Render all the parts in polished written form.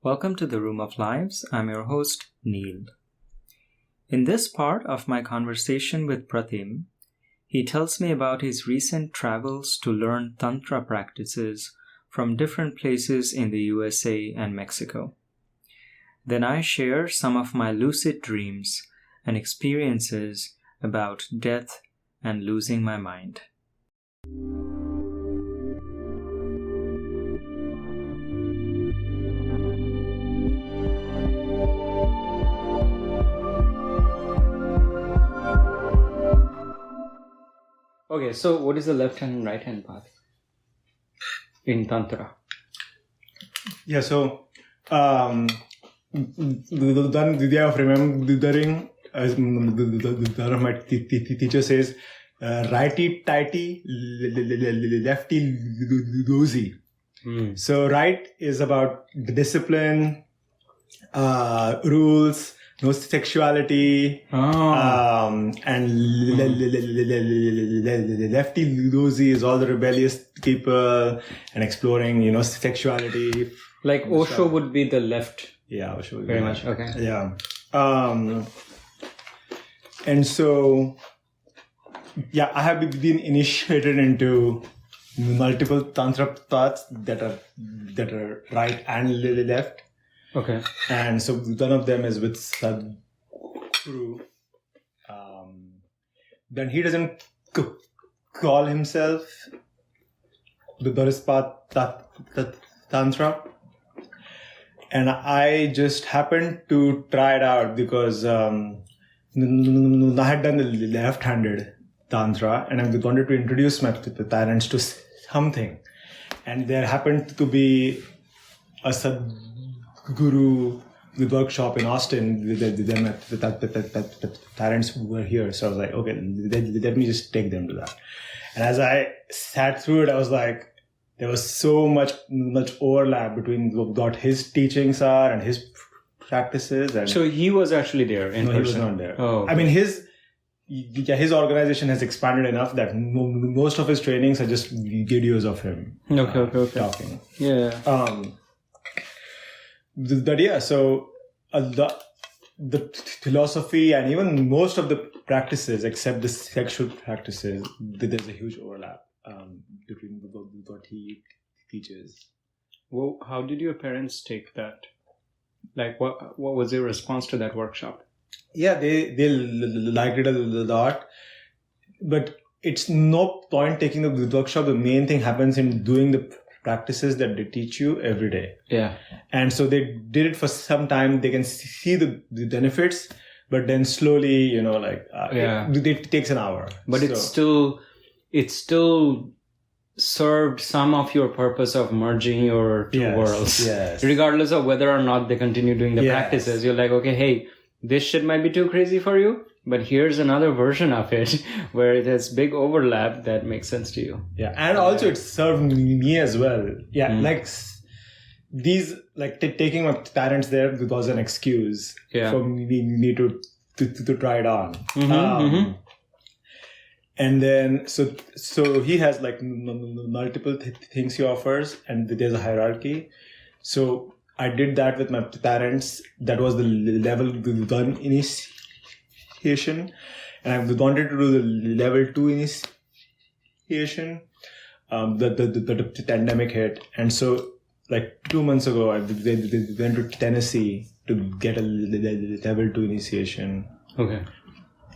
Welcome to the Room of Lives. I'm your host, Neil. In this part of my conversation with Pratim, he tells me about his recent travels to learn Tantra practices from different places in the USA and Mexico. Then I share some of my lucid dreams and experiences about death and losing my mind. Okay, so what is the left hand and right hand path in Tantra? Yeah, so the idea of remembering, as one of my teacher says, righty tighty, lefty loosey. So right is about discipline, rules, no sexuality, and lefty loosey is all the rebellious people and exploring, sexuality. Like Osho would be the left. Yeah, Osho would be very much. Okay. Yeah. And so, yeah, I have been initiated into multiple Tantra paths that are right and left. Okay. And so one of them is with Sadhguru. Then he doesn't call himself the Buddhist path Tantra. And I just happened to try it out because I had done the left-handed Tantra and I wanted to introduce my parents to something. And there happened to be a Sadhguru workshop in Austin with them. The parents were here. So I was like, okay, let me just take them to that. And as I sat through it, I was like, there was so much overlap between what his teachings are and his practices. And so he was actually there in person? No, he was not there. Oh, okay. I mean, his organization has expanded enough that most of his trainings are just videos of him talking. Yeah. So the philosophy and even most of the practices, except the sexual practices, there's a huge overlap between what he teaches. Well, how did your parents take that? Like, what was their response to that workshop? Yeah, they liked it a lot, but it's no point taking the workshop. The main thing happens in doing the practices that they teach you every day. Yeah. And so they did it for some time. They can see the benefits, but then slowly, it takes an hour. But it still served some of your purpose of merging your two worlds. Yes. Regardless of whether or not they continue doing the practices. You're like, okay, hey, this shit might be too crazy for you, but here's another version of it where it has big overlap that makes sense to you. Yeah. And also it served me as well. Yeah. Like these, taking my parents there was an excuse for me to try it on. And then, so he has multiple things he offers and there's a hierarchy. So I did that with my parents. That was the level 1 initiation. And I wanted to do the level 2 initiation. The pandemic hit. And so 2 months ago, I went to Tennessee to get a level 2 initiation. Okay.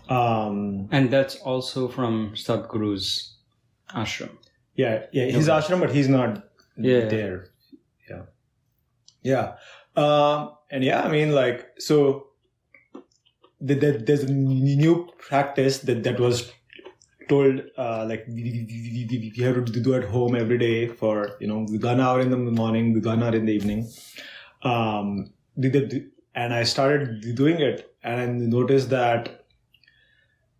And that's also from Sadhguru's ashram. Yeah, his ashram, but he's not there. Yeah. So there's a new practice that was told, we have to do at home every day for, 1 hour in the morning, 1 hour in the evening. And I started doing it and I noticed that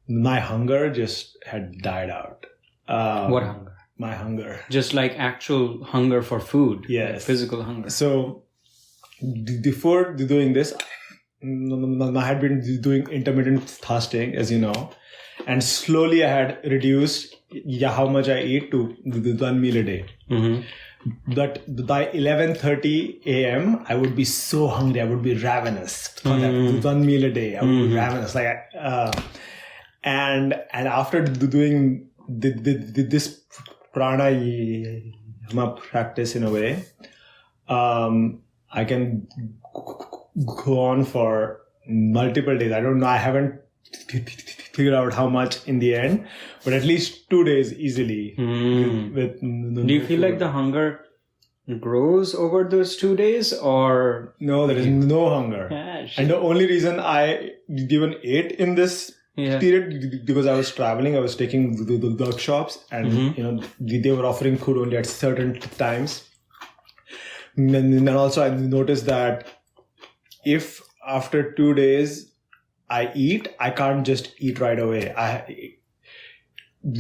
my hunger just had died out. What hunger? My hunger. Just like actual hunger for food. Yes. Like physical hunger. So before doing this, I had been doing intermittent fasting, as you know. And slowly I had reduced how much I eat to 1 meal a day. Mm-hmm. But by 11:30 a.m., I would be so hungry. I would be ravenous. For that 1 meal a day, I would be ravenous. And after doing this pranayama practice in a way, I can go on for multiple days. I don't know. I haven't figured out how much in the end, but at least 2 days easily. With do you feel like the hunger grows over those 2 days, or no? There is no hunger, and the only reason I even ate in this period because I was traveling. I was taking the workshops, and they were offering food only at certain times. And then also I noticed that if after 2 days I eat, I can't just eat right away.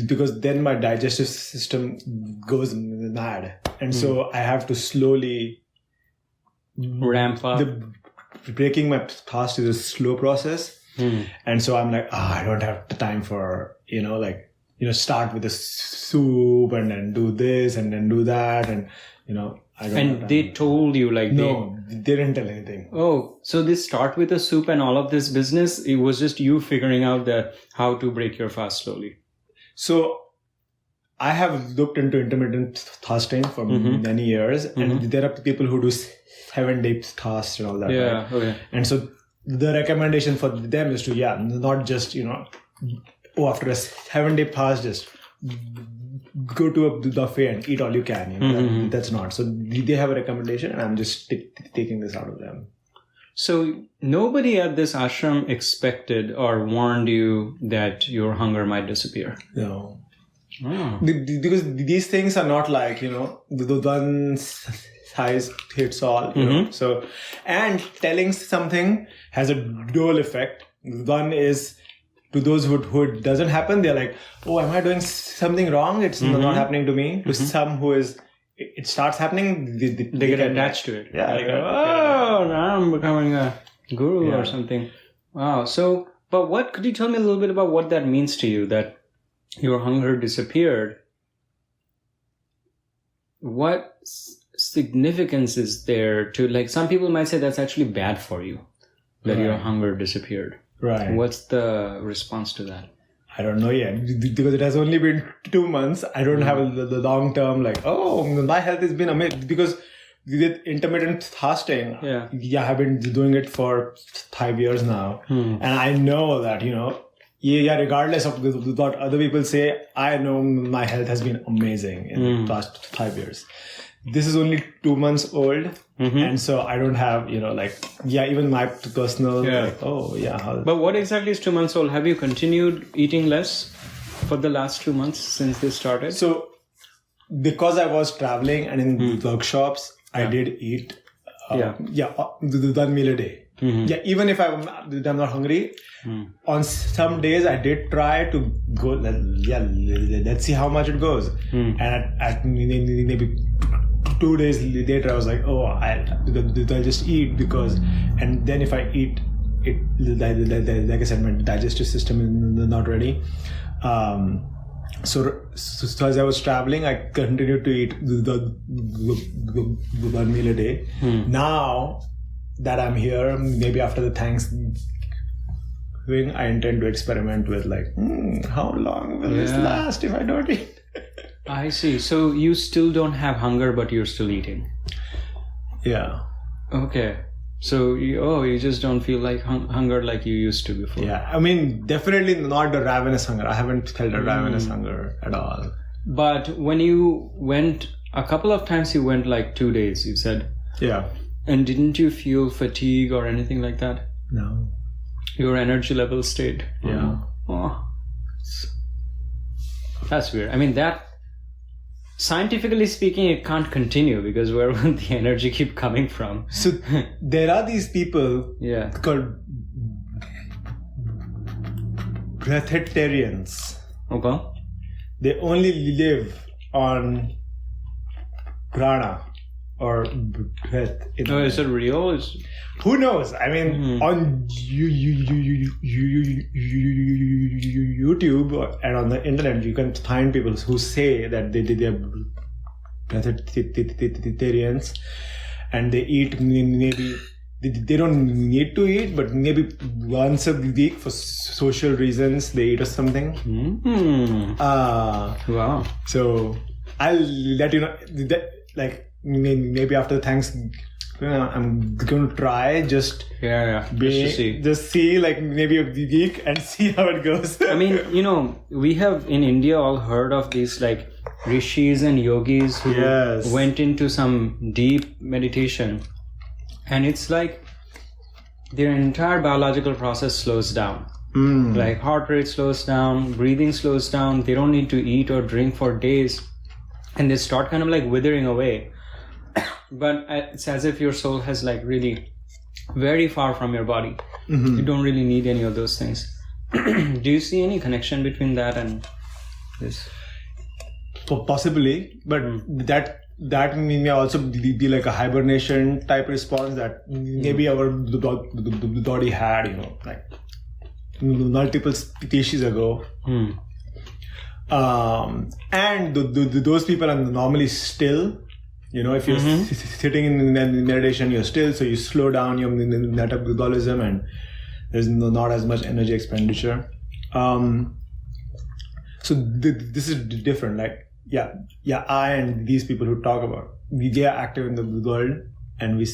Because then my digestive system goes mad. And so I have to slowly ramp up. Breaking my fast is a slow process. And so I'm like, I don't have time for, start with the soup and then do this and then do that. And, I don't And they told you No, they didn't tell anything. Oh, so they start with the soup and all of this business. It was just you figuring out how to break your fast slowly. So I have looked into intermittent fasting for many years, and there are people who do 7-day fast and all that. Yeah, right? okay. And so the recommendation for them is to, not just, after a 7-day fast, just go to a buffet and eat all you can. That's not. So they have a recommendation, and I'm just taking this out of them. So nobody at this ashram expected or warned you that your hunger might disappear? No. Oh. Because these things are not like, the one size fits all. So, and telling something has a dual effect. One is to those who it doesn't happen, they're like, oh, am I doing something wrong? It's not happening to me. To some who is, it starts happening, they get attached to it. Yeah. Like, now I'm becoming a guru or something. Wow. So, but what, could you tell me a little bit about what that means to you, that your hunger disappeared? What significance is there to, like, some people might say that's actually bad for you, that your hunger disappeared. Right. What's the response to that? I don't know yet, because it has only been 2 months. I don't have the long term, my health has been amazing. Because with intermittent fasting, I've been doing it for 5 years now. And I know that, regardless of what other people say, I know my health has been amazing in the past 5 years. This is only 2 months old. And so I don't have, even my personal, But what exactly is 2 months old? Have you continued eating less for the last 2 months since this started? So, because I was traveling and in workshops, I did eat, the 1 meal a day. Even if I'm not hungry, on some days I did try to go, let's see how much it goes. And at maybe 2 days later, I was like, I'll just eat because, and then if I eat it, like I said, my digestive system is not ready. So as I was traveling, I continued to eat the 1 meal a day. Now that I'm here, maybe after the Thanksgiving, I intend to experiment with how long will this last if I don't eat? I see. So you still don't have hunger, but you're still eating. Yeah. Okay. So you just don't feel like hunger like you used to before. Yeah. I mean, definitely not the ravenous hunger. I haven't felt a ravenous hunger at all. But when you went, a couple of times you went 2 days, you said. Yeah. And didn't you feel fatigue or anything like that? No. Your energy level stayed? Yeah. Oh. That's weird. I mean, that, scientifically speaking, it can't continue because where will the energy keep coming from? So there are these people called breatharians. Okay. They only live on prana or breath. Is it real? Who knows? I mean, on YouTube and on the internet, you can find people who say that they're vegetarians, and they eat maybe. They don't need to eat, but maybe once a week for social reasons they eat or something. Wow. So I'll let you know. Maybe after Thanksgiving, I'm going to try just see like maybe a week and see how it goes. I mean, we have in India all heard of these like rishis and yogis who went into some deep meditation. And it's like their entire biological process slows down. Like heart rate slows down, breathing slows down. They don't need to eat or drink for days. And they start kind of like withering away. But it's as if your soul has like really very far from your body. You don't really need any of those things. Do you see any connection between that and this? Possibly, but that may also be like a hibernation type response that maybe our body had, like multiple species ago. And those people are normally still. If you're sitting in meditation, you're still, so you slow down your metabolism and there's not as much energy expenditure. So this is different. Like, I and these people who talk about, they are active in the world, and we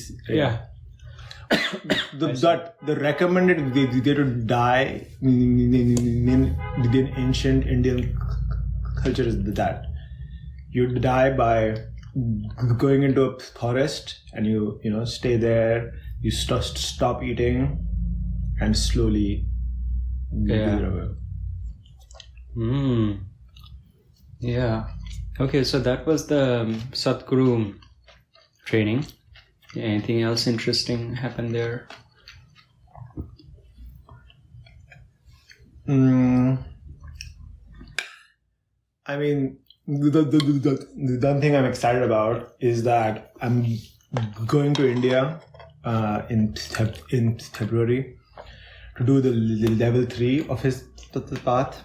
the recommended way to die in ancient Indian culture is that you die by going into a forest and you stay there, you stop eating and slowly wither away. Yeah. Okay, so that was the Satguru training. Anything else interesting happened there? I mean, the one thing I'm excited about is that I'm going to India in February to do the level 3 of his path.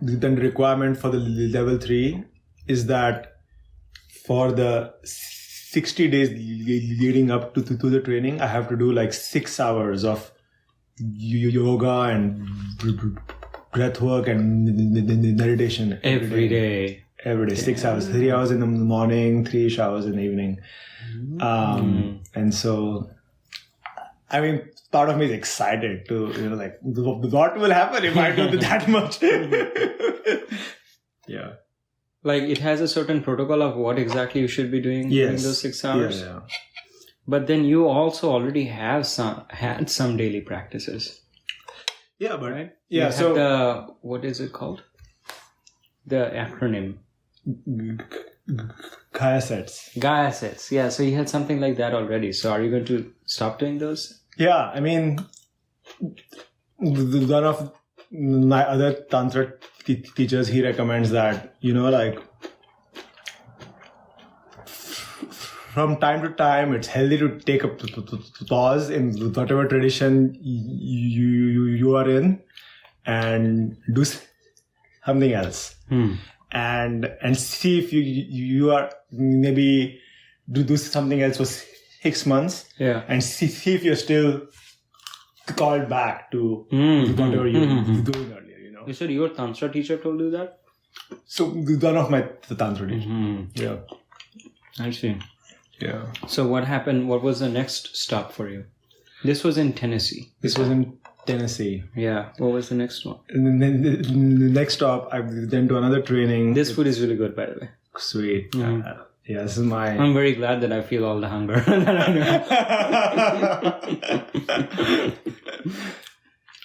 The requirement for the level 3 is that for the 60 days leading up to the training, I have to do like 6 hours of yoga and breath work and meditation every day. 6 hours, 3 hours in the morning, 3 hours in the evening. And so, I mean, part of me is excited to, like, what will happen if I do that much? Yeah. Like, it has a certain protocol of what exactly you should be doing during those 6 hours. Yeah. But then you also already have had some daily practices. Yeah, but right? Yeah. So what is it called? The acronym. Gaia sets. Gaia sets. Yeah. So you had something like that already. So are you going to stop doing those? Yeah. I mean, one of my other Tantra teachers, he recommends that, like, from time to time, it's healthy to take a pause in whatever tradition you are in and do something else. And see if you are maybe do something else for 6 months. Yeah. And see if you're still called back to whatever you were doing earlier. You said your Tantra teacher told you that? So one of my Tantra teachers. Yeah. I see. Yeah. So what happened? What was the next stop for you? This was in Tennessee. This was in Tennessee. Yeah. What was the next one? And then the next stop, I went to another training. This food is really good, by the way. Sweet. Yeah, this is my... I'm very glad that I feel all the hunger that I know.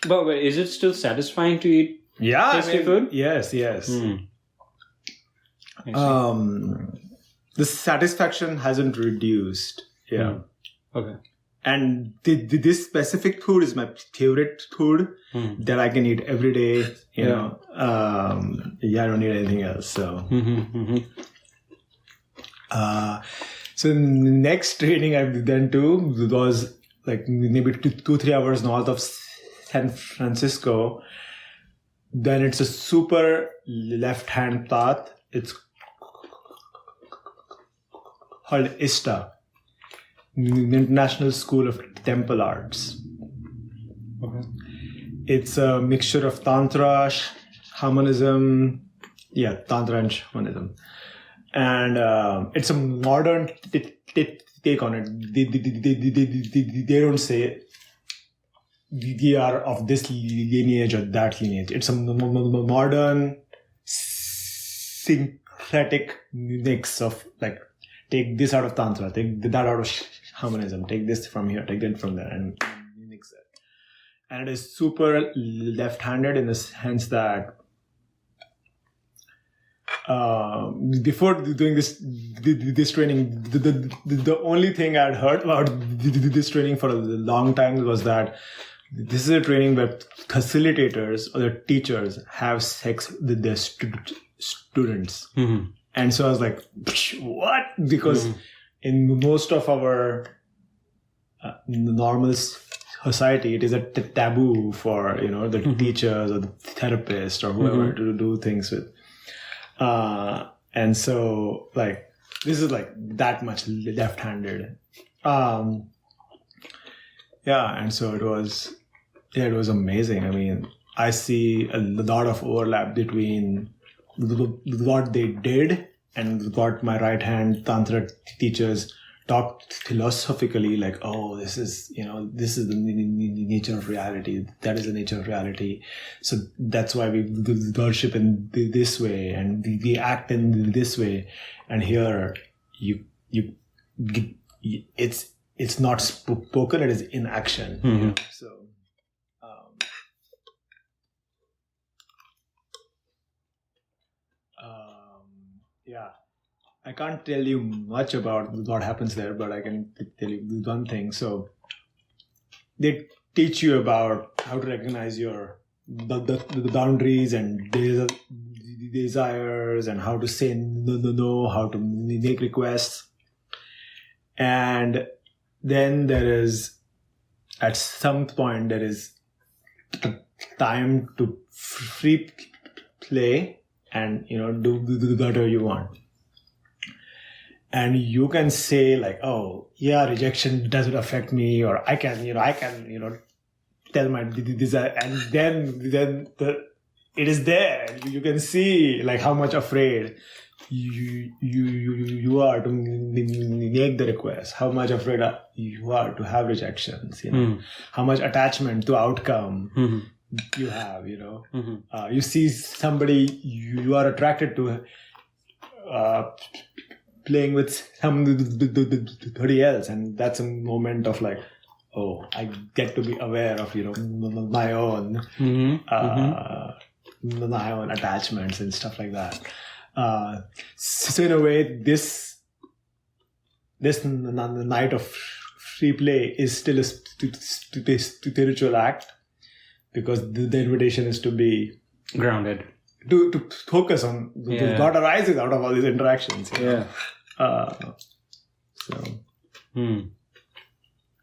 But wait, is it still satisfying to eat tasty food? Yes. The satisfaction hasn't reduced. Yeah. Okay. And this specific food is my favorite food that I can eat every day. You know, I don't need anything else. So, so the next training I've done too was like maybe 2-3 hours north of San Francisco. Then it's a super left-hand path. It's called ISTA, International School of Temple Arts. Okay. It's a mixture of Tantra, shamanism, Tantra and shamanism. And it's a modern take on it. They don't say we are of this lineage or that lineage. It's a modern syncretic mix of like, take this out of Tantra, take that out of shamanism, take this from here, take that from there, and mix it. And it is super left-handed in the sense that before doing this training, the only thing I'd heard about this training for a long time was that this is a training where facilitators or the teachers have sex with their students. Mm-hmm. And so I was like, what? Because in most of our normal society, it is a taboo for, the teachers or the therapist or whoever to do things with. And so like, this is like that much left-handed. And so it was amazing. I mean, I see a lot of overlap between what they did and what my right-hand Tantra teachers talked philosophically, like, oh, this is the nature of reality. That is the nature of reality. So that's why we worship in this way and we act in this way. And here, it's not spoken; it is in action. Mm-hmm. So. I can't tell you much about what happens there, but I can tell you one thing. So they teach you about how to recognize the boundaries and desires and how to say no, how to make requests. And then at some point, there is time to free play and, do whatever you want. And you can say like, oh, yeah, rejection doesn't affect me, or I can tell my desire, and then it is there. You can see like how much afraid you are to make the request, how much afraid you are to have rejections, how much attachment to outcome you have, you see somebody you are attracted to, playing with somebody else, and that's a moment of like, oh, I get to be aware of my own my own attachments and stuff like that. So in a way, this night of free play is still a spiritual act, because the invitation is to be grounded, to focus on what arises out of all these interactions.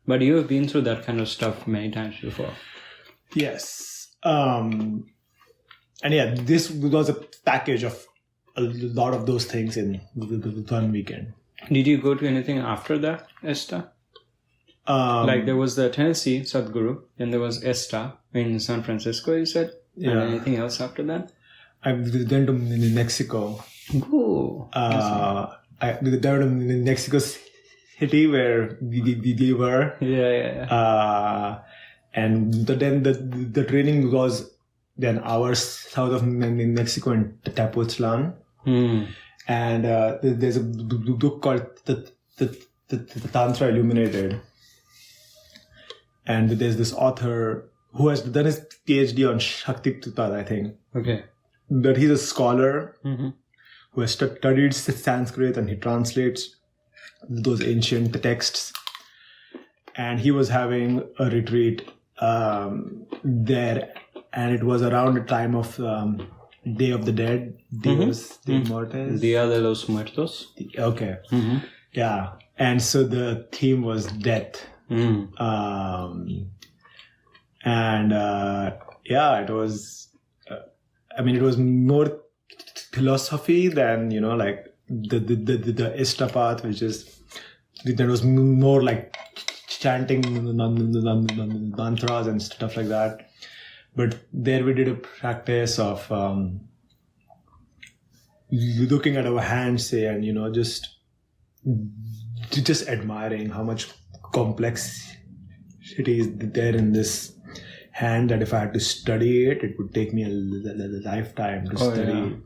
But you have been through that kind of stuff many times before. Yes. And this was a package of a lot of those things in the one weekend. Did you go to anything after that, ESTA? Like there was the Tennessee Sadhguru, then there was ESTA in San Francisco, you said? And anything else after that? I went to Mexico. Ooh. I went to Mexico City where we were. And then the training was then hours south of Mexico in Tepoztlan. And there's a book called the Tantra Illuminated. And there's this author who has done his PhD on Shakti Tutat, I think. Okay. But he's a scholar who has studied Sanskrit, and he translates those ancient texts. And he was having a retreat there, and it was around the time of Day of the Dead, Dios de Muertos. Dia de los Muertos. Okay. Yeah. And so the theme was death. It was, it was more philosophy than, like the Ishtapath, which is that was more like chanting mantras and stuff like that. But there we did a practice of looking at our hands, say, and just admiring how much complexity is there in this hand, that if I had to study it, it would take me a lifetime to study.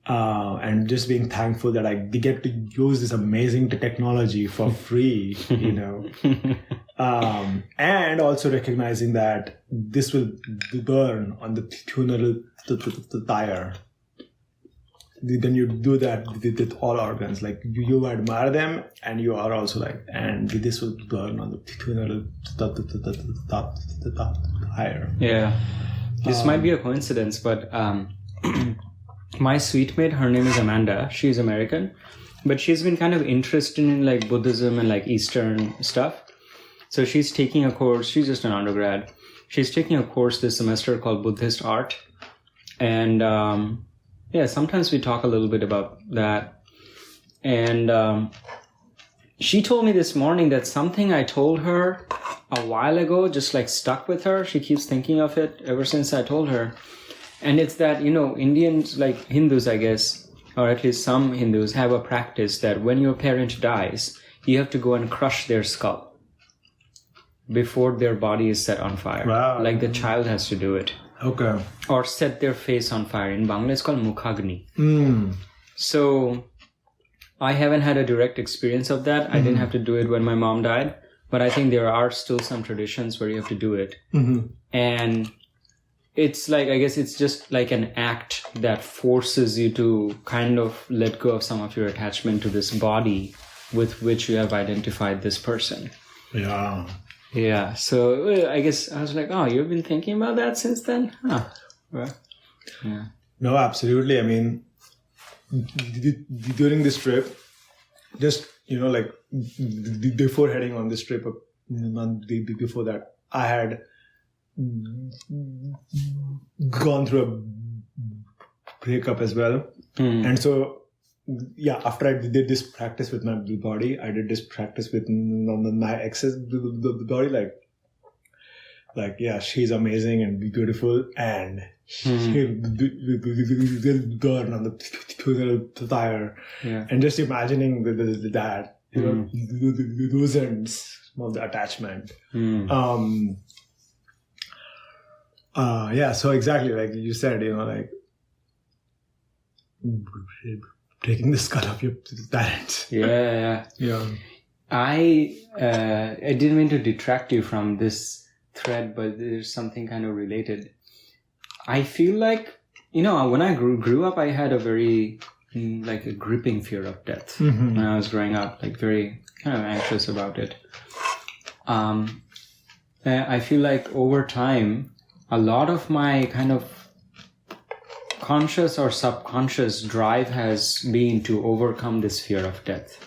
Yeah. And just being thankful that I get to use this amazing technology for free, and also recognizing that this will burn on the funeral pyre. Then you do that with all organs, like you admire them, and you are also like, and this will burn on the funeral pyre. Yeah, this might be a coincidence, but my sweet mate, her name is Amanda. She's American, but she's been kind of interested in like Buddhism and like Eastern stuff. So she's taking a course. She's just an undergrad. She's taking a course this semester called Buddhist Art, and sometimes we talk a little bit about that. And she told me this morning that something I told her a while ago just like stuck with her. She keeps thinking of it ever since I told her. And it's that, Indians, like Hindus, I guess, or at least some Hindus, have a practice that when your parent dies, you have to go and crush their skull before their body is set on fire. Wow. Like the child has to do it. Okay. Or set their face on fire. In Bangla, it's called Mukhagni. So I haven't had a direct experience of that. I didn't have to do it when my mom died. But I think there are still some traditions where you have to do it. And it's like, I guess it's just like an act that forces you to kind of let go of some of your attachment to this body with which you have identified this person. Yeah. Yeah. So I guess I was like, oh, you've been thinking about that since then? Huh. Well, yeah. No, absolutely. I mean, during this trip, just, like before heading on this trip, before that, I had gone through a breakup as well. And so, after I did this practice with my body, I did this practice with my ex's body. Like, she's amazing and beautiful, and she will burn on the fire. Yeah. And just imagining that, loosens some of the attachment. So exactly like you said, like breaking the skull of your parents. Yeah. I didn't mean to detract you from this thread, but there's something kind of related. I feel like, when I grew up, I had a very like a gripping fear of death when I was growing up, like very kind of anxious about it. I feel like over time, a lot of my kind of conscious or subconscious drive has been to overcome this fear of death.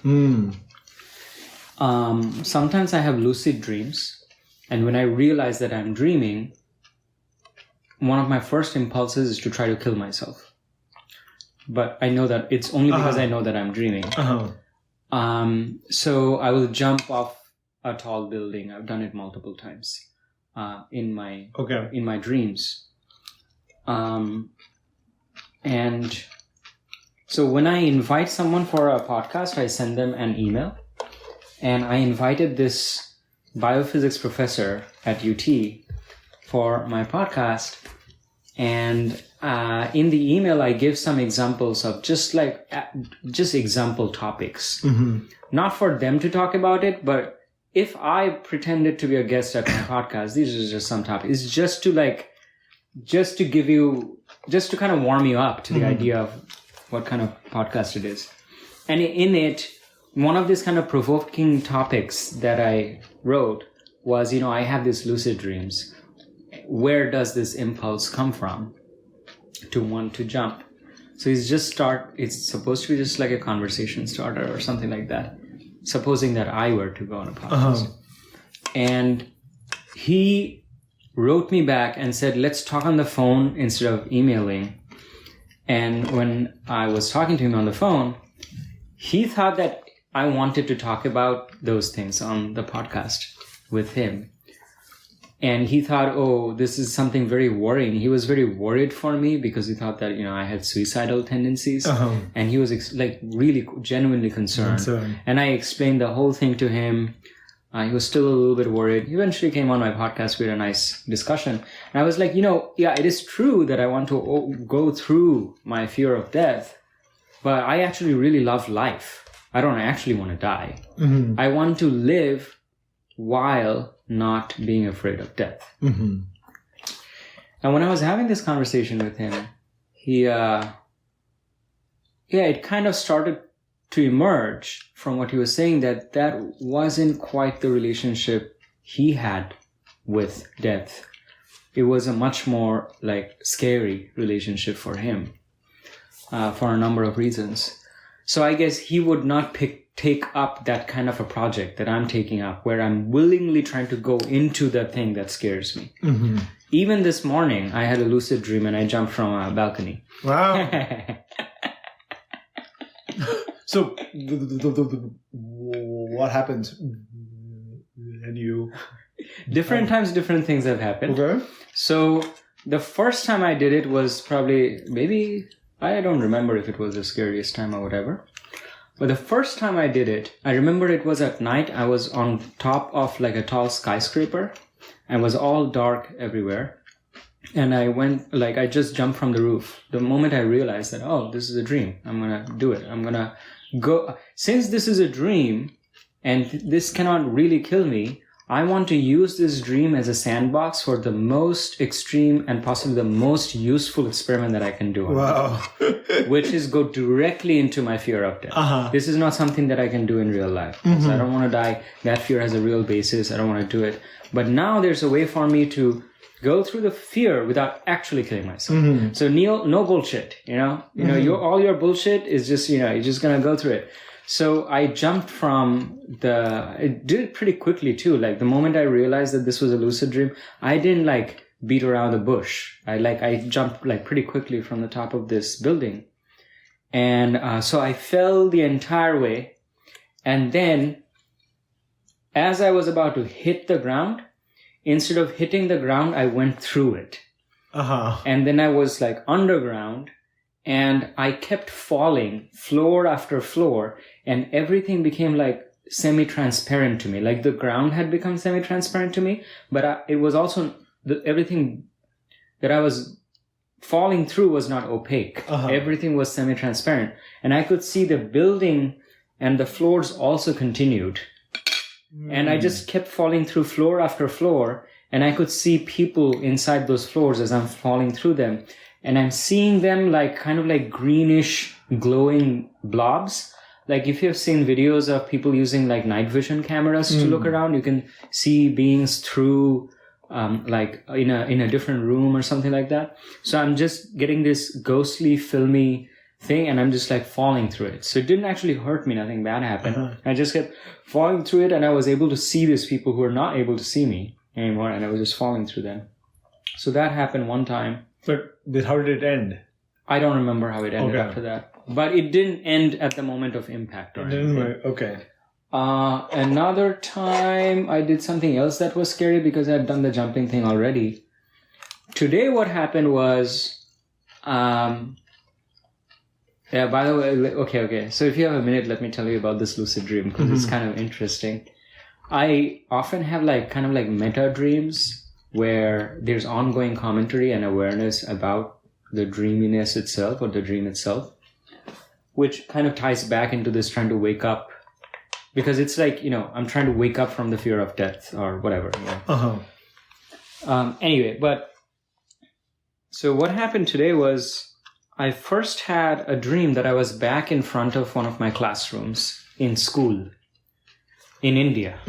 Sometimes I have lucid dreams, and when I realize that I'm dreaming, one of my first impulses is to try to kill myself. But I know that it's only because I know that I'm dreaming. So I will jump off a tall building. I've done it multiple times. In my dreams. And so when I invite someone for a podcast, I send them an email. And I invited this biophysics professor at UT for my podcast. And in the email, I give some examples of just example topics. Not for them to talk about it, but if I pretended to be a guest at my podcast, these are just some topics. It's just to give you, just to kind of warm you up to the idea of what kind of podcast it is. And in it, one of these kind of provoking topics that I wrote was, I have these lucid dreams. Where does this impulse come from to want to jump? So it's supposed to be just like a conversation starter or something like that. Supposing that I were to go on a podcast. And he wrote me back and said, let's talk on the phone instead of emailing. And when I was talking to him on the phone, he thought that I wanted to talk about those things on the podcast with him. And he thought, oh, this is something very worrying. He was very worried for me because he thought that, I had suicidal tendencies. And he was really genuinely concerned. And I explained the whole thing to him. He was still a little bit worried. He eventually came on my podcast. We had a nice discussion. And I was like, yeah, it is true that I want to go through my fear of death, but I actually really love life. I don't actually want to die. I want to live while not being afraid of death. And when I was having this conversation with him, it kind of started to emerge from what he was saying that wasn't quite the relationship he had with death. It was a much more scary relationship for him for a number of reasons. So I guess he would not take up that kind of a project that I'm taking up, where I'm willingly trying to go into the thing that scares me. Even this morning, I had a lucid dream and I jumped from a balcony. Wow. So, what happens when you... Different times, different things have happened. Okay. So, the first time I did it was probably, I don't remember if it was the scariest time or whatever. But the first time I did it, I remember it was at night. I was on top of a tall skyscraper. And it was all dark everywhere. And I went, I just jumped from the roof. The moment I realized that, oh, this is a dream. I'm going to do it. I'm going to go. Since this is a dream and this cannot really kill me, I want to use this dream as a sandbox for the most extreme and possibly the most useful experiment that I can do. Wow. Which is go directly into my fear of death. This is not something that I can do in real life. So I don't want to die. That fear has a real basis. I don't want to do it. But now there's a way for me to go through the fear without actually killing myself. So Neil, no bullshit, all your bullshit is just, you're just going to go through it. So I jumped I did it pretty quickly too. The moment I realized that this was a lucid dream, I didn't beat around the bush. I jumped pretty quickly from the top of this building. And so I fell the entire way. And then as I was about to hit the ground, instead of hitting the ground, I went through it. And then I was underground, and I kept falling floor after floor, and everything became semi-transparent to me. The ground had become semi-transparent to me, but it was also everything that I was falling through was not opaque. Everything was semi-transparent, and I could see the building and the floors also continued. And I just kept falling through floor after floor, and I could see people inside those floors as I'm falling through them. And I'm seeing them kind of greenish glowing blobs. If you've seen videos of people using night vision cameras to look around, you can see beings through in a different room or something like that. So I'm just getting this ghostly filmy thing, and I'm just falling through it. So it didn't actually hurt me. Nothing bad happened. I just kept falling through it, and I was able to see these people who are not able to see me anymore, and I was just falling through them. So that happened one time. But how did it end? I don't remember how it ended after that. But it didn't end at the moment of impact or anything. Okay. Another time I did something else that was scary because I had done the jumping thing already. Today what happened was... by the way, okay. So if you have a minute, let me tell you about this lucid dream because it's kind of interesting. I often have meta dreams where there's ongoing commentary and awareness about the dreaminess itself or the dream itself, which kind of ties back into this trying to wake up, because it's I'm trying to wake up from the fear of death or whatever. Anyway, but so what happened today was I first had a dream that I was back in front of one of my classrooms in school in India.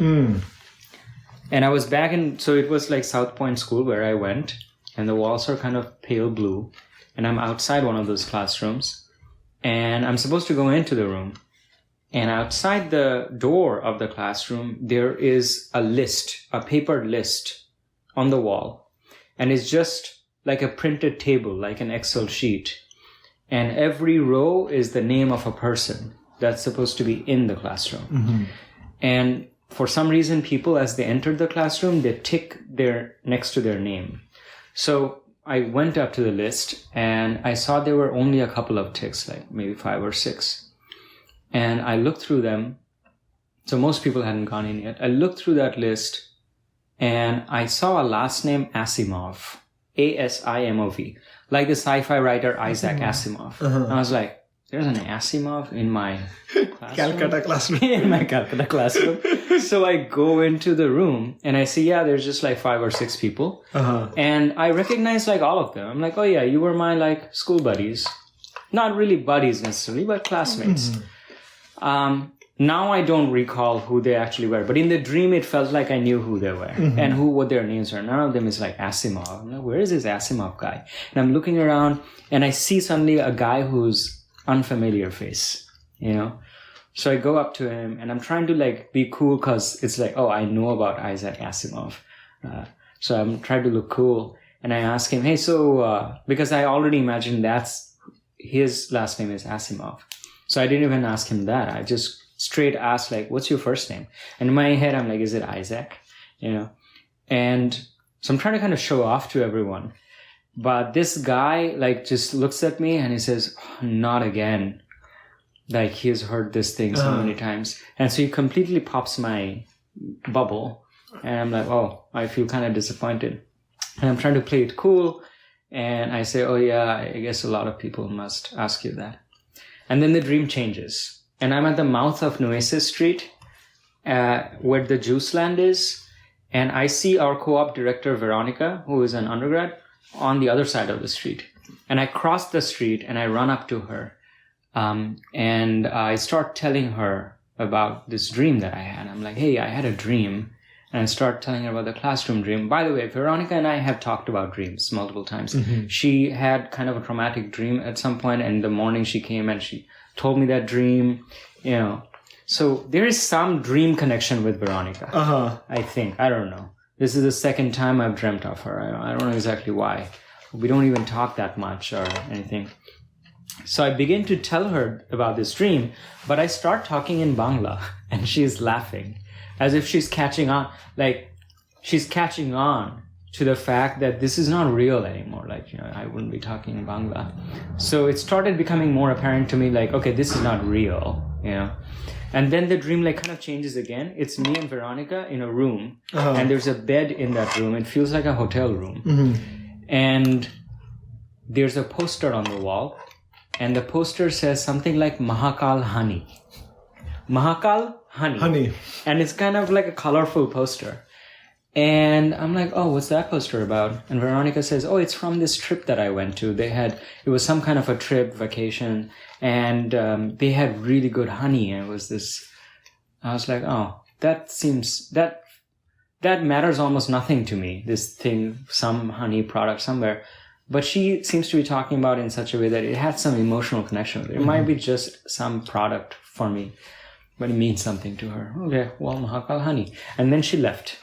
And I was back so it was South Point School where I went, and the walls are kind of pale blue, and I'm outside one of those classrooms, and I'm supposed to go into the room. And outside the door of the classroom, there is a paper list on the wall, and it's just like a printed table, like an Excel sheet. And every row is the name of a person that's supposed to be in the classroom. And for some reason, people, as they entered the classroom, they tick their next to their name. So I went up to the list and I saw there were only a couple of ticks, like maybe 5 or 6. And I looked through them. So most people hadn't gone in yet. I looked through that list and I saw a last name Asimov, Asimov, like the sci-fi writer Isaac Asimov. And I was like, there's an Asimov in my classroom? Calcutta classroom. In my Calcutta classroom. So I go into the room and I see, there's just like 5 or 6 people. And I recognize like all of them. I'm like, oh yeah, you were my like school buddies. Not really buddies necessarily, but classmates. Now I don't recall who they actually were, but in the dream it felt like I knew who they were and what their names are. None of them is like Asimov. I'm like, where is this Asimov guy? And I'm looking around and I see suddenly a guy who's unfamiliar face, you know? So I go up to him and I'm trying to like be cool because it's like, oh, I know about Isaac Asimov. So I'm trying to look cool and I ask him, hey, so, because I already imagined that's his last name is Asimov. So I didn't even ask him that. I just straight asked like, what's your first name? And in my head, I'm like, is it Isaac? You know? And so I'm trying to kind of show off to everyone. But this guy like just looks at me and he says, oh, not again. Like he's heard this thing so many times. And so he completely pops my bubble. And I'm like, oh, I feel kind of disappointed. And I'm trying to play it cool. And I say, oh yeah, I guess a lot of people must ask you that. And then the dream changes. And I'm at the mouth of Nueces Street, where the juice land is. And I see our co-op director, Veronica, who is an undergrad, on the other side of the street. And I cross the street and I run up to her. And I start telling her about this dream that I had. I'm like, hey, I had a dream. And I start telling her about the classroom dream. By the way, Veronica and I have talked about dreams multiple times. She had kind of a traumatic dream at some point. And in the morning she came and she told me that dream, you know. So there is some dream connection with Veronica. I think. I don't know. This is the second time I've dreamt of her. I don't know exactly why. We don't even talk that much or anything. So I begin to tell her about this dream, but I start talking in Bangla and she's laughing as if she's catching on. Like she's catching on to the fact that this is not real anymore. Like, you know, I wouldn't be talking in Bangla. So it started becoming more apparent to me like, okay, this is not real, you know. And then the dream like kind of changes again. It's me and Veronica in a room and there's a bed in that room. It feels like a hotel room. And there's a poster on the wall and the poster says something like Mahakal Honey. Mahakal Honey. And it's kind of like a colorful poster. And I'm like, oh, what's that poster about? And Veronica says, oh, it's from this trip that I went to. It was some kind of a trip, vacation, and they had really good honey. And it was this, I was like, oh, that matters almost nothing to me, this thing, some honey product somewhere. But she seems to be talking about it in such a way that it had some emotional connection with it. It might be just some product for me, but it means something to her. Okay, well, Mahakal honey. And then she left.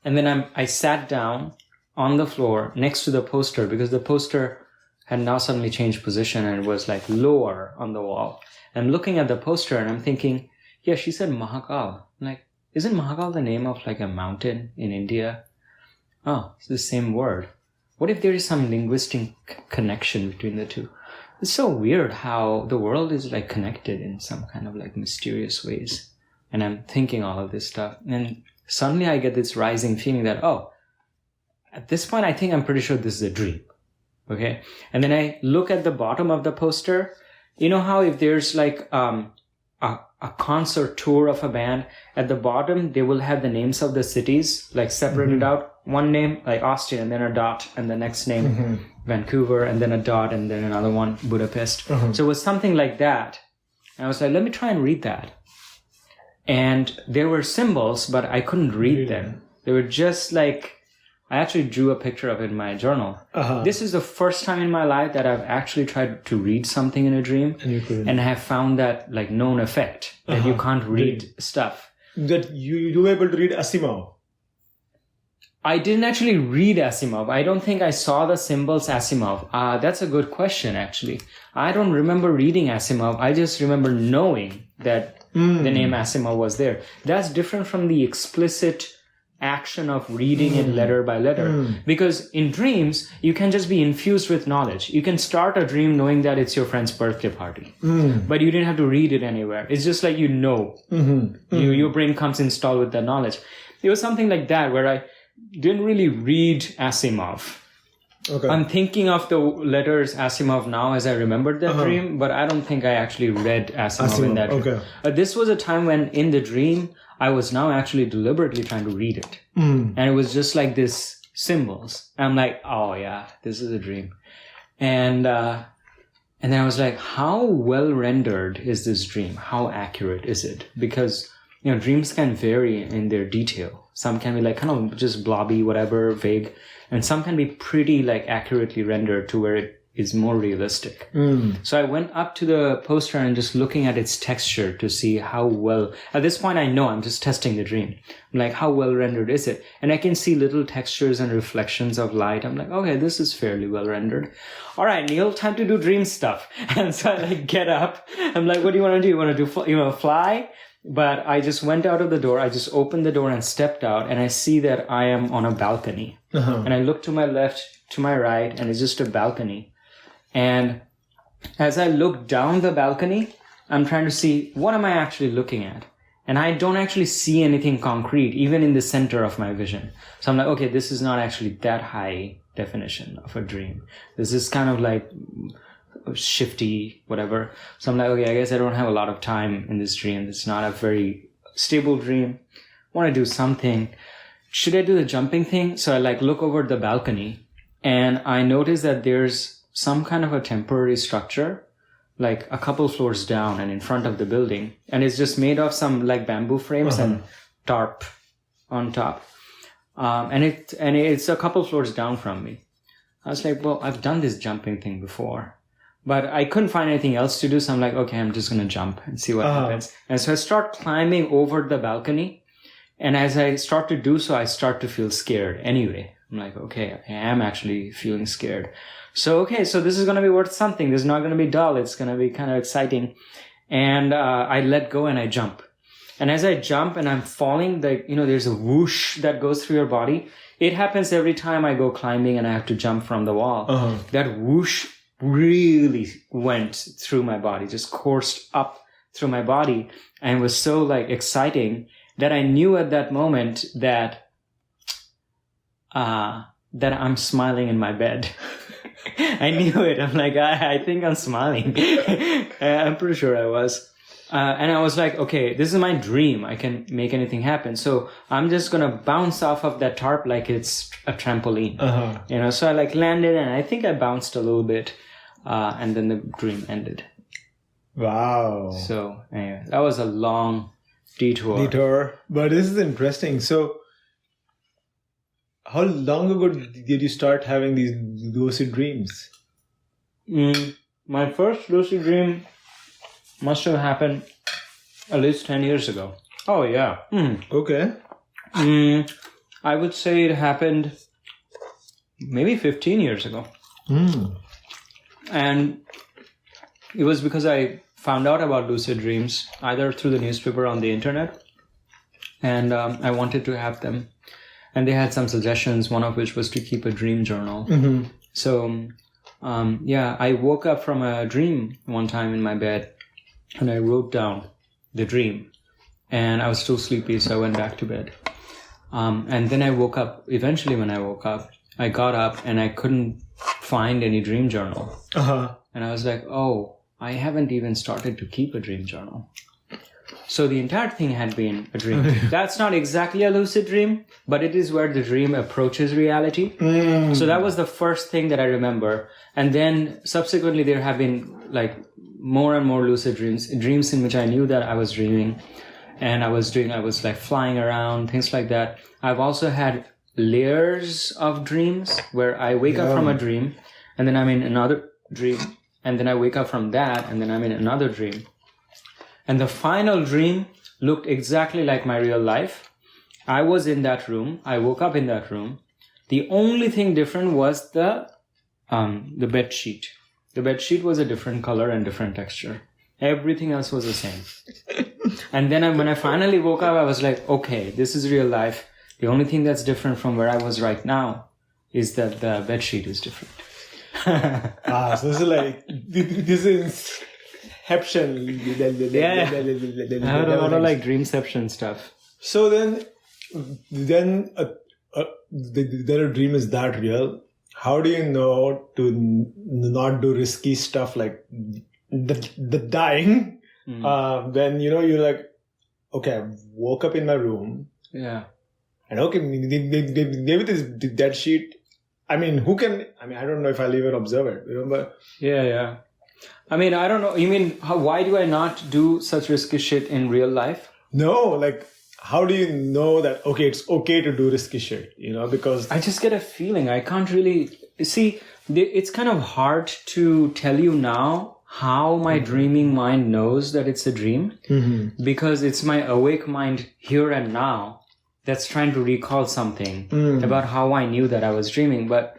And then I sat down on the floor next to the poster because the poster had now suddenly changed position and it was like lower on the wall. And I'm looking at the poster and I'm thinking, yeah, she said Mahakal. I'm like, isn't Mahakal the name of like a mountain in India? Oh, it's the same word. What if there is some linguistic connection between the two? It's so weird how the world is like connected in some kind of like mysterious ways. And I'm thinking all of this stuff. And suddenly I get this rising feeling that, oh, at this point, I think I'm pretty sure this is a dream. Okay. And then I look at the bottom of the poster. You know how if there's like, a concert tour of a band, at the bottom, they will have the names of the cities, like separated out. One name, like Austin, and then a dot, and the next name, Vancouver, and then a dot, and then another one, Budapest. So it was something like that. And I was like, let me try and read that. And there were symbols, but I couldn't read them. They were just like, I actually drew a picture of it in my journal. This is the first time in my life that I've actually tried to read something in a dream and have found that like known effect that you can't read stuff. That you were able to read Asimov. I didn't actually read Asimov. I don't think I saw the symbols Asimov. That's a good question, actually. I don't remember reading Asimov. I just remember knowing that the name Asimov was there. That's different from the explicit action of reading it letter by letter. Because in dreams, you can just be infused with knowledge. You can start a dream knowing that it's your friend's birthday party. But you didn't have to read it anywhere. It's just like you know. Your brain comes installed with that knowledge. It was something like that where I didn't really read Asimov. Okay. I'm thinking of the letters Asimov now as I remembered that dream, but I don't think I actually read Asimov in that dream. Okay. This was a time when in the dream, I was now actually deliberately trying to read it. And it was just like this symbols. I'm like, oh yeah, this is a dream. And then I was like, how well rendered is this dream? How accurate is it? Because, dreams can vary in their detail. Some can be like kind of just blobby, whatever, vague. And some can be pretty like accurately rendered to where it is more realistic. So I went up to the poster and just looking at its texture to see how well, at this point I know I'm just testing the dream. I'm like, how well rendered is it? And I can see little textures and reflections of light. I'm like, okay, this is fairly well rendered. All right, Neil, time to do dream stuff. And so I like get up. I'm like, what do you want to do? You want to do, fly? But I just went out of the door. I just opened the door and stepped out, and I see that I am on a balcony. And I look to my left, to my right, and it's just a balcony. And as I look down the balcony, I'm trying to see what am I actually looking at. And I don't actually see anything concrete, even in the center of my vision. So I'm like, okay, this is not actually that high definition of a dream. This is kind of like shifty, whatever. So I'm like, okay, I guess I don't have a lot of time in this dream. It's not a very stable dream. I want to do something. Should I do the jumping thing? So I like look over the balcony and I notice that there's some kind of a temporary structure, like a couple floors down and in front of the building. And it's just made of some like bamboo frames and tarp on top. And it's a couple floors down from me. I was like, well, I've done this jumping thing before. But I couldn't find anything else to do, so I'm like, okay, I'm just going to jump and see what happens. And so I start climbing over the balcony. And as I start to do so, I start to feel scared anyway. I'm like, okay, I am actually feeling scared. So this is going to be worth something. This is not going to be dull. It's going to be kind of exciting. And I let go and I jump. And as I jump and I'm falling, there's a whoosh that goes through your body. It happens every time I go climbing and I have to jump from the wall. That whoosh really went through my body, just coursed up through my body, and was so like exciting that I knew at that moment that I'm smiling in my bed. I knew it. I'm like, I think I'm smiling. I'm pretty sure I was. And I was like, okay, this is my dream. I can make anything happen. So I'm just going to bounce off of that tarp like it's a trampoline. So I like landed and I think I bounced a little bit. And then the dream ended. Wow. So anyway, that was a long detour. But this is interesting. So how long ago did you start having these lucid dreams? My first lucid dream must have happened at least 10 years ago. Oh, yeah. Okay. I would say it happened maybe 15 years ago. And it was because I found out about lucid dreams either through the newspaper or on the internet. And I wanted to have them. And they had some suggestions, one of which was to keep a dream journal. So, I woke up from a dream one time in my bed. And I wrote down the dream. And I was still sleepy, so I went back to bed. And then I woke up. Eventually, when I woke up, I got up and I couldn't find any dream journal. And I was like, oh, I haven't even started to keep a dream journal. So the entire thing had been a dream. That's not exactly a lucid dream, but it is where the dream approaches reality. So that was the first thing that I remember. And then subsequently, there have been like more and more lucid dreams in which I knew that I was dreaming. And I was like flying around, things like that. I've also had layers of dreams where I wake up from a dream and then I'm in another dream. And then I wake up from that and then I'm in another dream. And the final dream looked exactly like my real life. I was in that room. I woke up in that room. The only thing different was the bed sheet. The bed sheet was a different color and different texture. Everything else was the same. And then when I finally woke up, I was like, okay, this is real life. The only thing that's different from where I was right now is that the bed sheet is different. So this is like, this is Inception. Yeah. I had a lot of like dreamception stuff. So then a dream is that real. How do you know to not do risky stuff like the dying? When you're like, okay, I woke up in my room. Yeah. And okay, maybe this dead sheet. I mean, I don't know if I'll even observe it. Remember? Yeah. I mean, I don't know. You mean, why do I not do such risky shit in real life? No, like, how do you know that, okay, it's okay to do risky shit, because... I just get a feeling. I can't really... See, it's kind of hard to tell you now how my dreaming mind knows that it's a dream. Mm-hmm. Because it's my awake mind here and now that's trying to recall something about how I knew that I was dreaming. But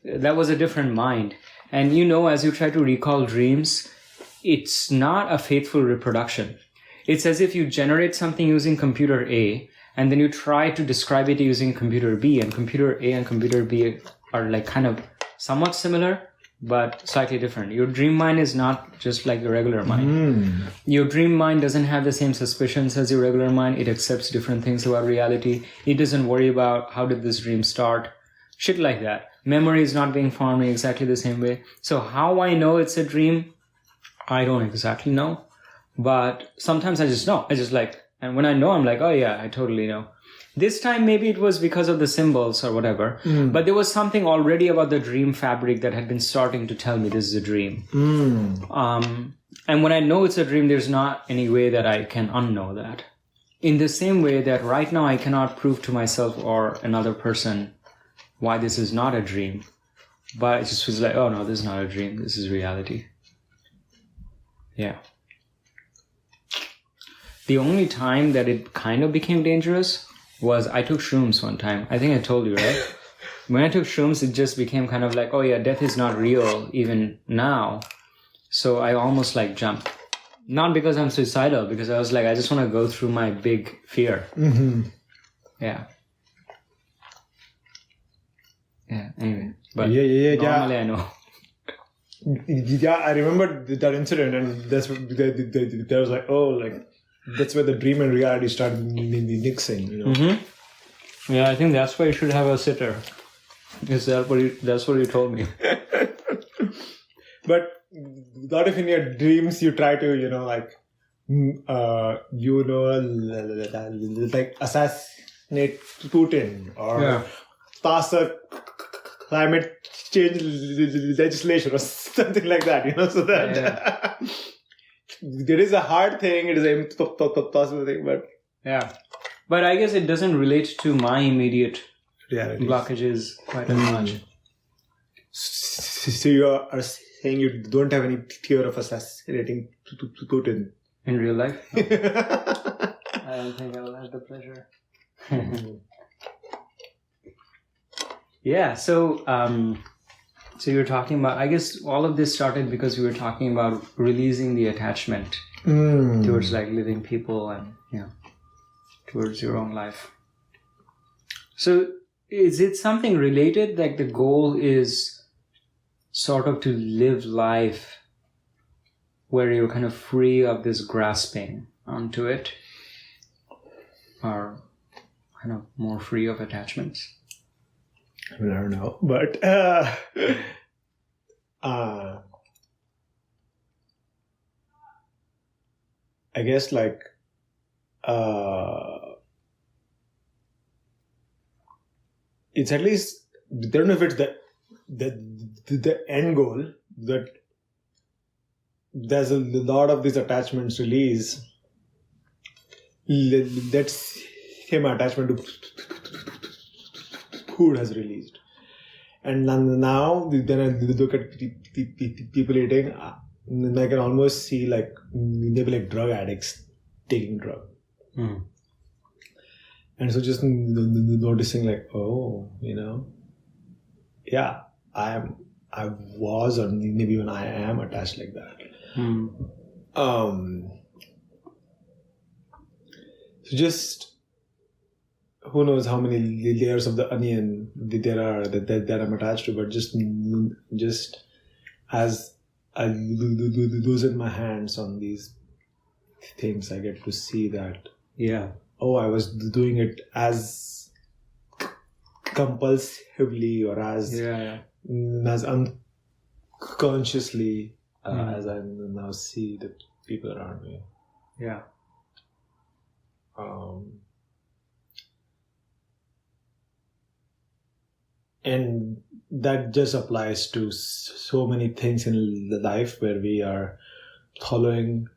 that was a different mind. And as you try to recall dreams, it's not a faithful reproduction. It's as if you generate something using computer A, and then you try to describe it using computer B, and computer A and computer B are like kind of somewhat similar, but slightly different. Your dream mind is not just like your regular mind. Your dream mind doesn't have the same suspicions as your regular mind. It accepts different things about reality. It doesn't worry about how did this dream start. Shit like that. Memory is not being formed in exactly the same way. So how I know it's a dream, I don't exactly know. But sometimes I just know. And when I know, I'm like, oh yeah, I totally know. This time, maybe it was because of the symbols or whatever. But there was something already about the dream fabric that had been starting to tell me this is a dream. And when I know it's a dream, there's not any way that I can unknow that. In the same way that right now I cannot prove to myself or another person why this is not a dream. But it just was like, oh no, this is not a dream. This is reality. Yeah. The only time that it kind of became dangerous was I took shrooms one time. I think I told you, right? When I took shrooms, it just became kind of like, oh yeah, death is not real even now. So I almost like jumped. Not because I'm suicidal, because I was like, I just want to go through my big fear. Yeah. Yeah, anyway. But normally I know. Yeah, I remember that incident, and that's there was like, oh, like, that's where the dream and reality started mixing, Yeah, I think that's why you should have a sitter. Is that that's what you told me. But what if in your dreams you try to, like assassinate Putin or pass a climate change legislation or something like that, so that there is a hard thing, it is a possible thing, but but I guess it doesn't relate to my immediate reality blockages quite as much. So you are saying you don't have any fear of assassinating Putin in real life? No. I don't think I will have the pleasure. Yeah, so you're talking about, I guess all of this started because we were talking about releasing the attachment towards like living people and towards your own life. So is it something related? Like the goal is sort of to live life where you're kind of free of this grasping onto it, or kind of more free of attachments? I mean, I don't know, but I guess like it's at least, I don't know if it's the end goal, that there's a lot of these attachments release. Let's say my attachment to food has released, and now then I look at people eating, and I can almost see like maybe like drug addicts taking drug. And so just noticing like, oh, yeah, I was, or maybe even I am attached like that. So just, who knows how many layers of the onion there are that I'm attached to, but just as I loosen my hands on these things, I get to see that, I was doing it as compulsively or as unconsciously as I now see the people around me. Yeah. And that just applies to so many things in the life where we are following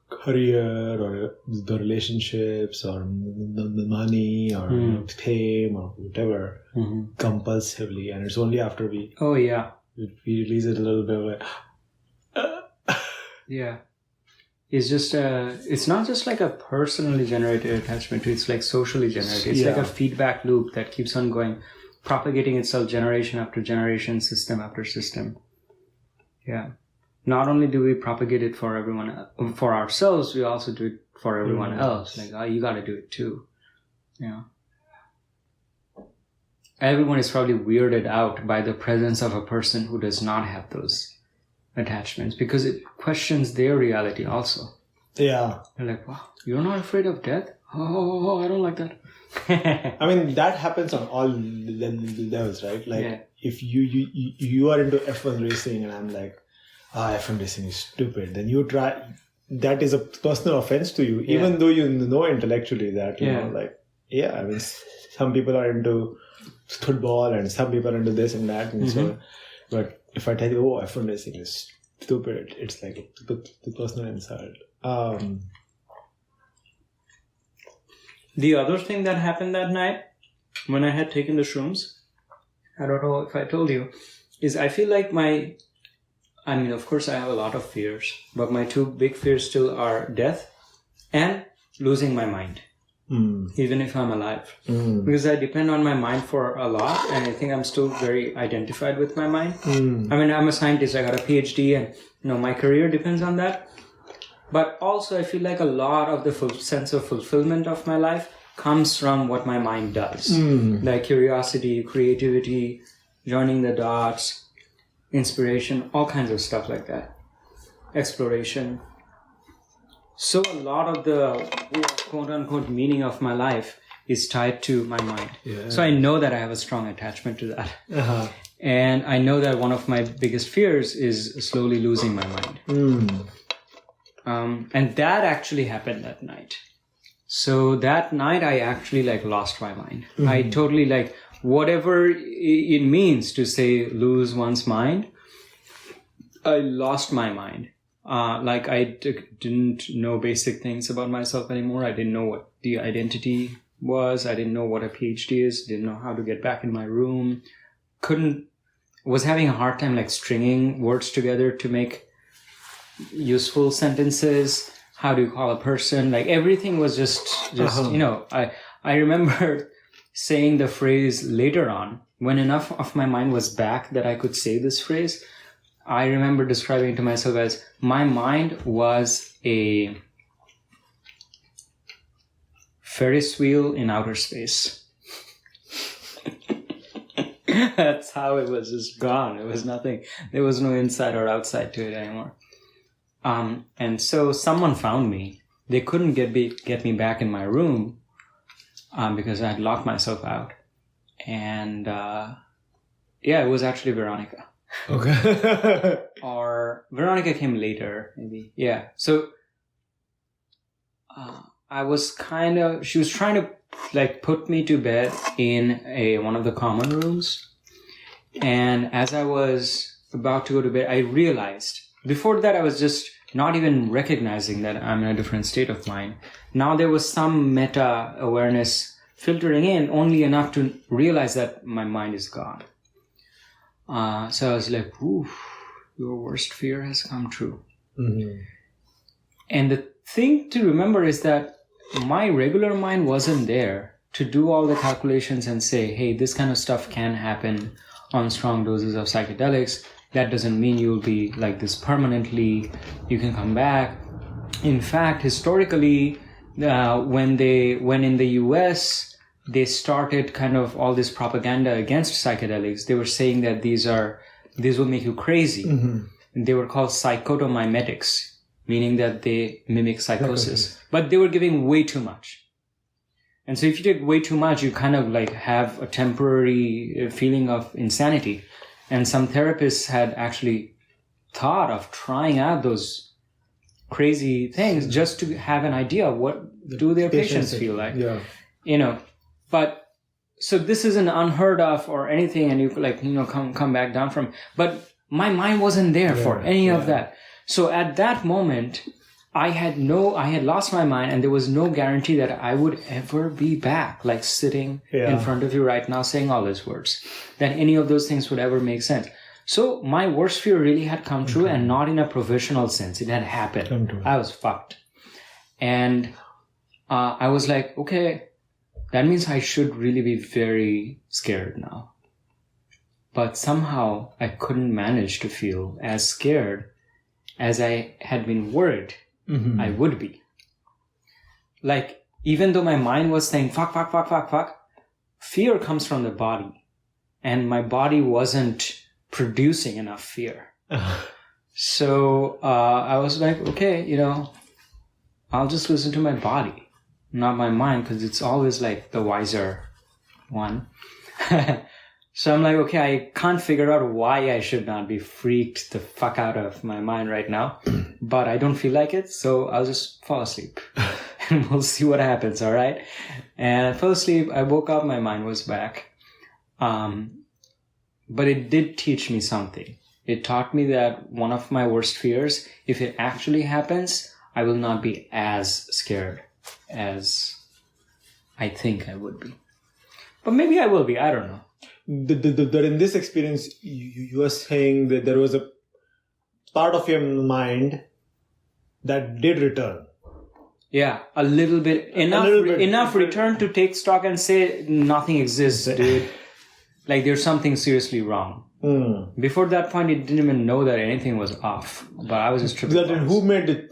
career or the relationships or the money or fame or whatever compulsively, and it's only after we release it a little bit like it's just it's not just like a personally generated attachment, it's like socially generated. It's like a feedback loop that keeps on going, propagating itself generation after generation, system after system. Not only do we propagate it for everyone, for ourselves, we also do it for everyone else. Like, you got to do it too. Everyone is probably weirded out by the presence of a person who does not have those attachments, because it questions their reality also. They're like, wow, you're not afraid of death? Oh, I don't like that. I mean, that happens on all levels, right? Like, if you are into F1 racing and I'm like, F1 racing is stupid, then you try, that is a personal offense to you, even though you know intellectually that, you know, like, I mean, some people are into football and some people are into this and that and so on. But if I tell you, F1 racing is stupid, it's like the personal insult. The other thing that happened that night when I had taken the shrooms, I don't know if I told you, is I feel like of course I have a lot of fears, but my two big fears still are death and losing my mind, even if I'm alive. Because I depend on my mind for a lot, and I think I'm still very identified with my mind. I mean, I'm a scientist, I got a PhD, and my career depends on that. But also I feel like a lot of the sense of fulfillment of my life comes from what my mind does. Like curiosity, creativity, joining the dots, inspiration, all kinds of stuff like that. Exploration. So a lot of the quote-unquote meaning of my life is tied to my mind. So I know that I have a strong attachment to that. And I know that one of my biggest fears is slowly losing my mind. And that actually happened that night. So that night I actually lost my mind. I totally whatever it means to say lose one's mind, I lost my mind. I didn't know basic things about myself anymore. I didn't know what the identity was. I didn't know what a PhD is. Didn't know how to get back in my room. Was having a hard time stringing words together to make useful sentences. How do you call a person? Everything was just I remember saying the phrase later on, when enough of my mind was back that I could say this phrase. I remember describing it to myself as, my mind was a Ferris wheel in outer space. That's how it was just gone. It was nothing. There was no inside or outside to it anymore. And so someone found me. They couldn't get me back in my room because I had locked myself out. And it was actually Veronica. Okay. Or Veronica came later, maybe. Yeah. So I was she was trying to put me to bed in one of the common rooms. And as I was about to go to bed, I realized, before that I was just not even recognizing that I'm in a different state of mind. Now there was some meta awareness filtering in, only enough to realize that my mind is gone. So I was like, ooh, your worst fear has come true. And the thing to remember is that my regular mind wasn't there to do all the calculations and say, hey, this kind of stuff can happen on strong doses of psychedelics. That doesn't mean you'll be like this permanently. You can come back. In fact, historically, when in the US, they started kind of all this propaganda against psychedelics, they were saying that these will make you crazy. Mm-hmm. They were called psychotomimetics, meaning that they mimic psychosis. But they were giving way too much. And so if you take way too much, you kind of like have a temporary feeling of insanity. And some therapists had actually thought of trying out those crazy things just to have an idea of what do their patients feel like. Yeah. You know, but so this isn't unheard of or anything, and you like, you know, come back down from, but my mind wasn't there for any of that. So at that moment, I had lost my mind, and there was no guarantee that I would ever be back, like sitting in front of you right now saying all these words, that any of those things would ever make sense. So my worst fear really had come true, and not in a professional sense. It had happened. I was fucked. And I was like, okay, that means I should really be very scared now. But somehow I couldn't manage to feel as scared as I had been worried I would be. Like, even though my mind was saying, fuck, fear comes from the body. And my body wasn't producing enough fear. So I was like, okay, you know, I'll just listen to my body, not my mind, because it's always like the wiser one. So I'm like, okay, I can't figure out why I should not be freaked the fuck out of my mind right now, but I don't feel like it, so I'll just fall asleep and we'll see what happens, all right? And I fell asleep, I woke up, my mind was back. But it did teach me something. It taught me that one of my worst fears, if it actually happens, I will not be as scared as I think I would be. But maybe I will be, I don't know. In this experience, you were saying that there was a part of your mind that did return. Yeah, a little bit. Enough return to take stock and say nothing exists, dude. Like there's something seriously wrong. Before that point, it didn't even know that anything was off. But I was just tripping. Who made the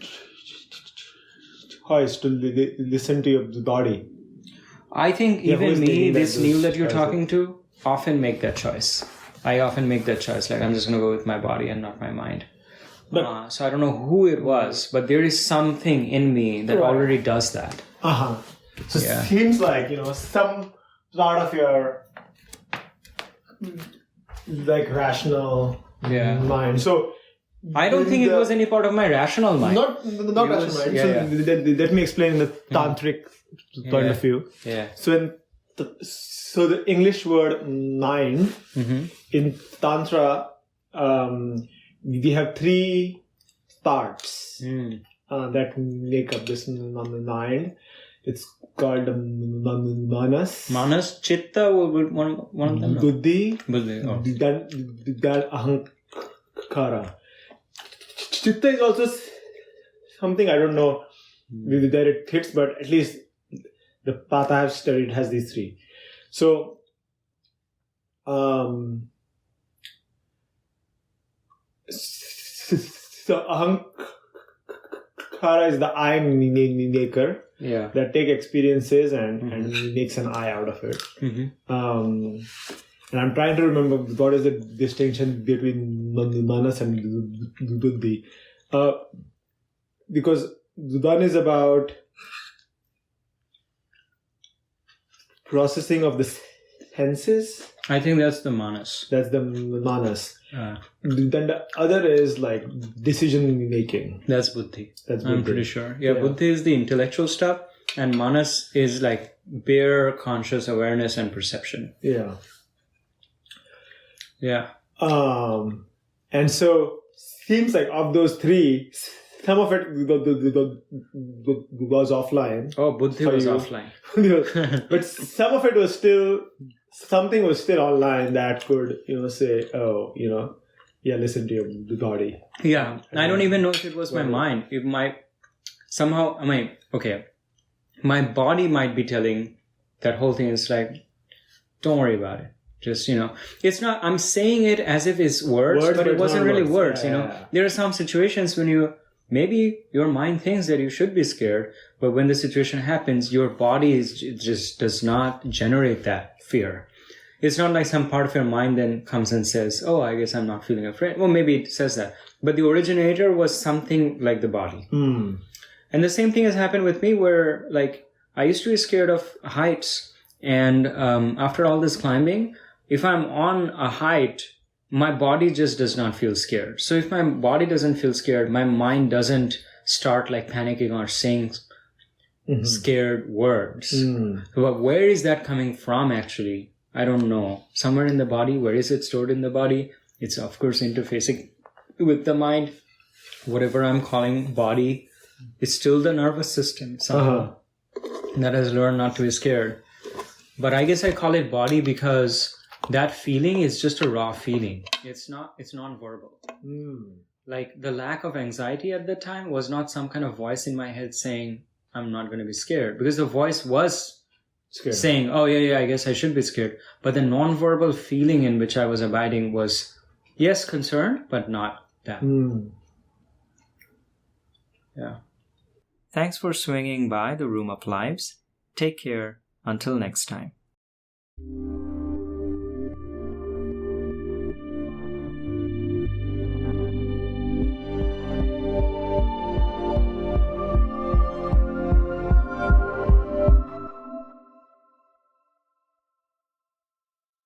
choice to listen to your body? I think even me, this Neil that you're talking to, often make that choice. I often make that choice. Like, I'm just going to go with my body and not my mind. But, so I don't know who it was, but there is something in me that already does that. So it seems like, you know, some part of your like rational mind. So I don't think it was any part of my rational mind. Not rational mind. Let me explain the tantric point of view. Yeah. So the English word mind in Tantra, we have three parts that make up this mind. It's called manas. Manas, chitta, one of them. Buddhi. Oh. Then ahankara. Chitta is also something I don't know whether it fits, but at least the path I have studied has these three. So, so ahankara is the I maker that take experiences and makes an I out of it. And I'm trying to remember what is the distinction between manas and buddhi. Because one is about processing of the senses. I think that's the manas. That's the manas. Then the other is like decision making. That's buddhi. I'm pretty sure. Yeah, buddhi is the intellectual stuff, and manas is like bare conscious awareness and perception. Yeah. Yeah. And so seems like of those three, some of it was offline. Oh, buddhi was offline. But some of it was still, something was still online that could, say, listen to your body. Yeah. I don't even know if it was my mind. It might somehow, okay. my body might be telling that whole thing is like, don't worry about it. Just, it's not, I'm saying it as if it's words but it wasn't really words, Yeah. There are some situations when maybe your mind thinks that you should be scared, but when the situation happens, your body just does not generate that fear. It's not like some part of your mind then comes and says, oh, I guess I'm not feeling afraid. Well, maybe it says that. But the originator was something like the body. Mm. And the same thing has happened with me where, like, I used to be scared of heights. And after all this climbing, if I'm on a height, my body just does not feel scared. So if my body doesn't feel scared, my mind doesn't start like panicking or saying scared words. But where is that coming from actually? I don't know. Somewhere in the body. Where is it stored in the body? It's of course interfacing with the mind. Whatever I'm calling body, it's still the nervous system somehow that has learned not to be scared. But I guess I call it body because that feeling is just a raw feeling. It's non-verbal. Like the lack of anxiety at the time was not some kind of voice in my head saying, I'm not going to be scared. Because the voice was saying, oh yeah, I guess I should be scared. But the non-verbal feeling in which I was abiding was, yes, concerned, but not that. Yeah. Thanks for swinging by the Room of Lives. Take care. Until next time.